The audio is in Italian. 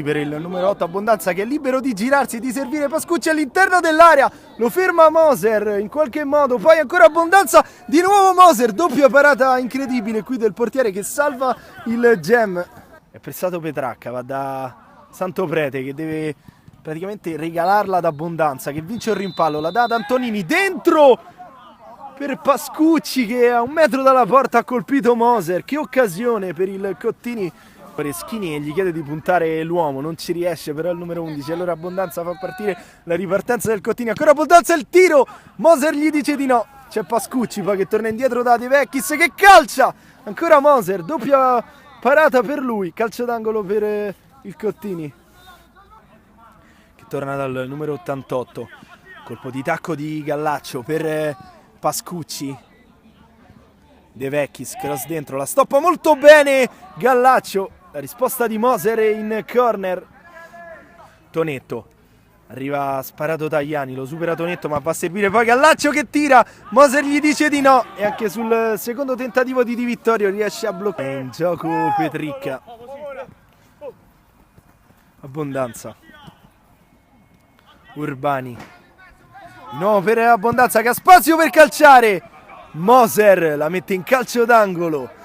Per il numero 8 Abbondanza, che è libero di girarsi e di servire Pascucci all'interno dell'area, lo ferma Moser in qualche modo, poi ancora Abbondanza, di nuovo Moser, doppia parata incredibile qui del portiere che salva il jam. È pressato Petracca, va da Santo Prete che deve praticamente regalarla ad Abbondanza, che vince il rimpallo, la dà ad Antonini, dentro per Pascucci che a 1 metro dalla porta ha colpito Moser. Che occasione per il Cottini. Schini e gli chiede di puntare l'uomo, non ci riesce però il numero 11, allora Abbondanza fa partire la ripartenza del Cottini, ancora Abbondanza, il tiro, Moser gli dice di no, c'è Pascucci poi che torna indietro da De Vecchis che calcia, ancora Moser, doppia parata per lui, calcio d'angolo per il Cottini che torna dal numero 88, colpo di tacco di Gallaccio per Pascucci. De Vecchis, cross dentro, la stoppa molto bene Gallaccio, la risposta di Moser in corner. Tonetto, arriva sparato Tajani, lo supera Tonetto ma va a servire poi Gallaccio che tira, Moser gli dice di no e anche sul secondo tentativo di Di Vittorio riesce a bloccare. In gioco Petricca. Abbondanza. Urbani. Di nuovo per Abbondanza che ha spazio per calciare. Moser la mette in calcio d'angolo.